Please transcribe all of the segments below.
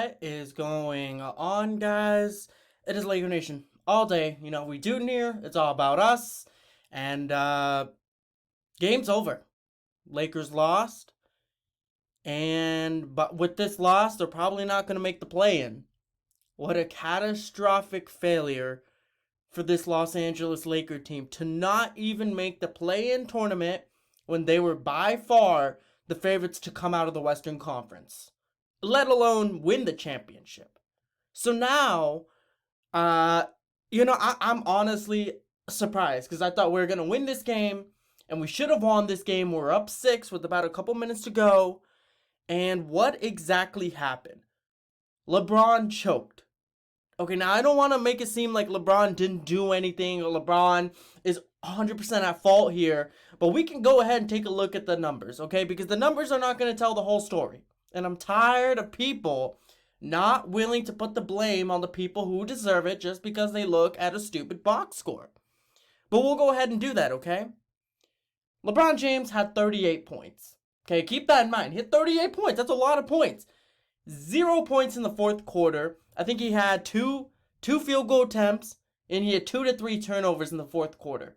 What is going on, guys? It is Laker Nation all day. We do near. It's all about us. And game's over. Lakers lost. But with this loss, they're probably not going to make the play-in. What a catastrophic failure for this Los Angeles Laker team to not even make the play-in tournament when they were by far the favorites to come out of the Western Conference, let alone win the championship. So now, I'm honestly surprised because I thought we were going to win this game and we should have won this game. We're up 6 with about a couple minutes to go. And what exactly happened? LeBron choked. Okay, now I don't want to make it seem like LeBron didn't do anything or LeBron is 100% at fault here, but we can go ahead and take a look at the numbers, okay? Because the numbers are not going to tell the whole story. And I'm tired of people not willing to put the blame on the people who deserve it just because they look at a stupid box score. But we'll go ahead and do that, okay? LeBron James had 38 points. Okay, keep that in mind. He had 38 points. That's a lot of points. 0 points in the fourth quarter. I think he had two field goal attempts, and he had 2 to 3 turnovers in the fourth quarter.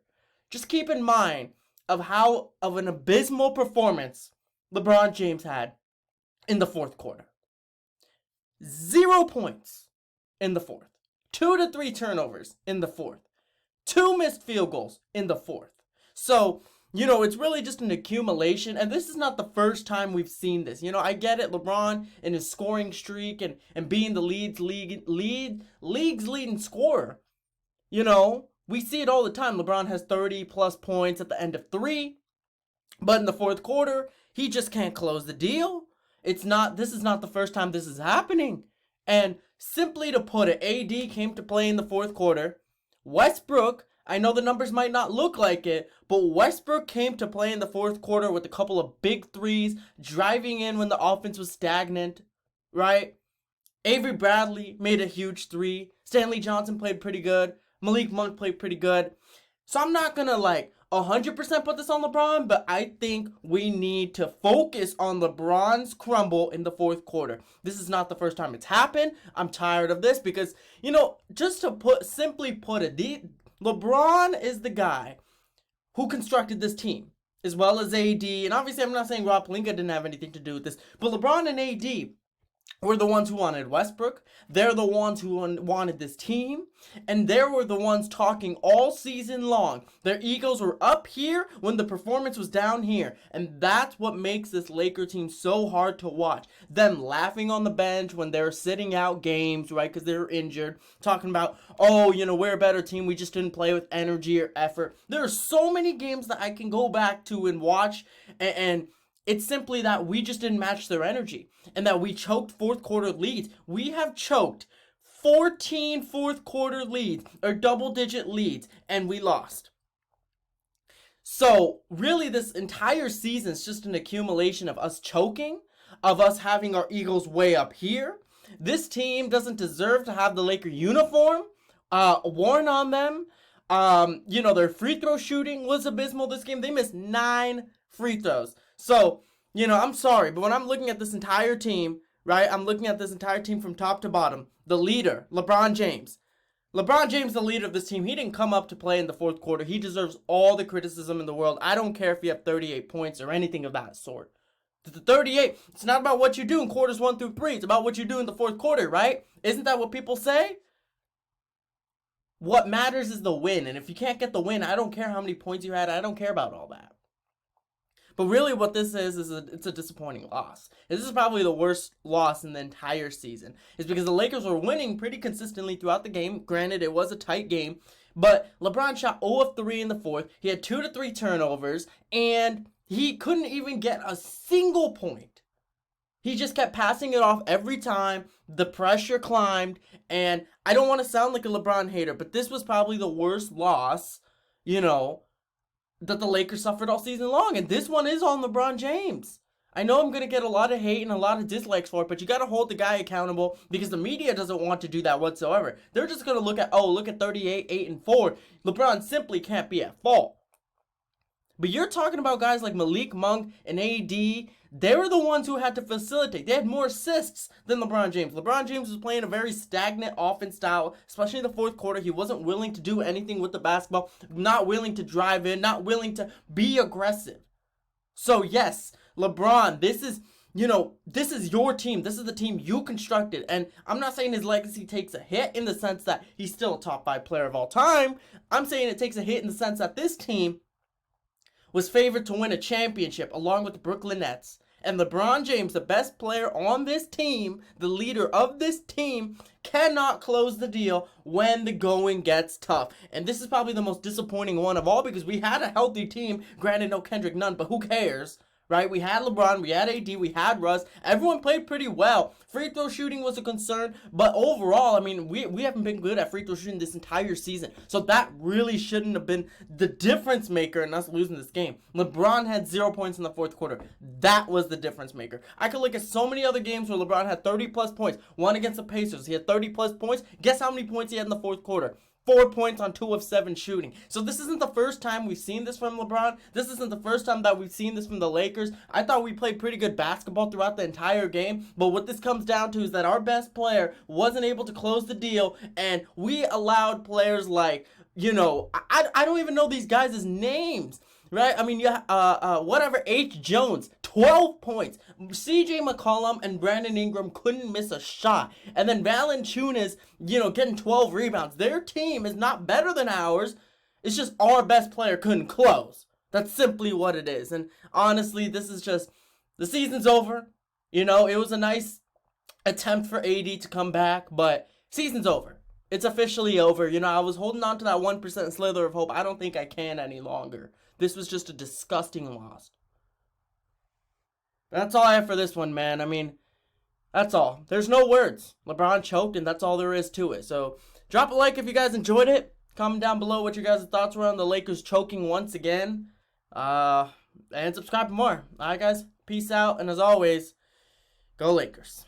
Just keep in mind of how of an abysmal performance LeBron James had in the fourth quarter. 0 points in the fourth. 2 to 3 turnovers in the fourth. 2 missed field goals in the fourth. So, it's really just an accumulation, and this is not the first time we've seen this. I get it, LeBron and his scoring streak and being the league's leading scorer. We see it all the time. LeBron has 30 plus points at the end of 3, but in the fourth quarter, he just can't close the deal. This is not the first time this is happening. And simply to put it, AD came to play in the fourth quarter. Westbrook, I know the numbers might not look like it, but Westbrook came to play in the fourth quarter with a couple of big threes, driving in when the offense was stagnant, right? Avery Bradley made a huge 3. Stanley Johnson played pretty good. Malik Monk played pretty good. So I'm not going to 100% put this on LeBron, but I think we need to focus on LeBron's crumble in the fourth quarter. This is not the first time it's happened. I'm tired of this because, just to simply put it, LeBron is the guy who constructed this team, as well as AD. And obviously, I'm not saying Rob Pelinka didn't have anything to do with this, but LeBron and AD were the ones who wanted Westbrook. They're the ones who wanted this team. And they were the ones talking all season long. Their egos were up here when the performance was down here. And that's what makes this Laker team so hard to watch. Them laughing on the bench when they're sitting out games, right, because they're injured. Talking about, we're a better team. We just didn't play with energy or effort. There are so many games that I can go back to and watch and it's simply that we just didn't match their energy and that we choked fourth quarter leads. We have choked 14 fourth quarter leads or double-digit leads, and we lost. So really this entire season is just an accumulation of us choking, of us having our egos way up here. This team doesn't deserve to have the Laker uniform worn on them. Their free throw shooting was abysmal this game. They missed 9 free throws. So, I'm sorry, but when I'm looking at this entire team, right, I'm looking at this entire team from top to bottom. The leader, LeBron James. LeBron James, the leader of this team, he didn't come up to play in the fourth quarter. He deserves all the criticism in the world. I don't care if you have 38 points or anything of that sort. The 38, it's not about what you do in quarters 1 through 3. It's about what you do in the fourth quarter, right? Isn't that what people say? What matters is the win. And if you can't get the win, I don't care how many points you had. I don't care about all that. But really what this is it's a disappointing loss. This is probably the worst loss in the entire season. It's because the Lakers were winning pretty consistently throughout the game. Granted, it was a tight game. But LeBron shot 0 of 3 in the fourth. He had 2 to 3 turnovers. And he couldn't even get a single point. He just kept passing it off every time. The pressure climbed. And I don't want to sound like a LeBron hater, but this was probably the worst loss, that the Lakers suffered all season long. And this one is on LeBron James. I know I'm going to get a lot of hate and a lot of dislikes for it, but you got to hold the guy accountable because the media doesn't want to do that whatsoever. They're just going to look at 38, 8, and 4. LeBron simply can't be at fault. But you're talking about guys like Malik Monk and AD. They were the ones who had to facilitate. They had more assists than LeBron James. LeBron James was playing a very stagnant offense style, especially in the fourth quarter. He wasn't willing to do anything with the basketball, not willing to drive in, not willing to be aggressive. So yes, LeBron, this is your team. This is the team you constructed. And I'm not saying his legacy takes a hit in the sense that he's still a top 5 player of all time. I'm saying it takes a hit in the sense that this team was favored to win a championship along with the Brooklyn Nets. And LeBron James, the best player on this team, the leader of this team, cannot close the deal when the going gets tough. And this is probably the most disappointing one of all because we had a healthy team. Granted, no Kendrick Nunn, but who cares? Right? We had LeBron, we had AD, we had Russ. Everyone played pretty well. Free throw shooting was a concern, but overall, I mean, we haven't been good at free throw shooting this entire season. So that really shouldn't have been the difference maker in us losing this game. LeBron had 0 points in the fourth quarter. That was the difference maker. I could look at so many other games where LeBron had 30 plus points. One against the Pacers, he had 30 plus points. Guess how many points he had in the fourth quarter? 4 points on 2 of 7 shooting. So this isn't the first time we've seen this from LeBron. This isn't the first time that we've seen this from the Lakers. I thought we played pretty good basketball throughout the entire game. But what this comes down to is that our best player wasn't able to close the deal. And we allowed players like, I don't even know these guys' names. Right? I mean, whatever, H. Jones, 12 points. CJ McCollum and Brandon Ingram couldn't miss a shot. And then Valanciunas, getting 12 rebounds. Their team is not better than ours. It's just our best player couldn't close. That's simply what it is. And honestly, this is just, the season's over. It was a nice attempt for AD to come back, but season's over. It's officially over. I was holding on to that 1% slither of hope. I don't think I can any longer. This was just a disgusting loss. That's all I have for this one, man. I mean, that's all. There's no words. LeBron choked, and that's all there is to it. So, drop a like if you guys enjoyed it. Comment down below what your guys' thoughts were on the Lakers choking once again. And subscribe for more. Alright, guys. Peace out. And as always, go Lakers.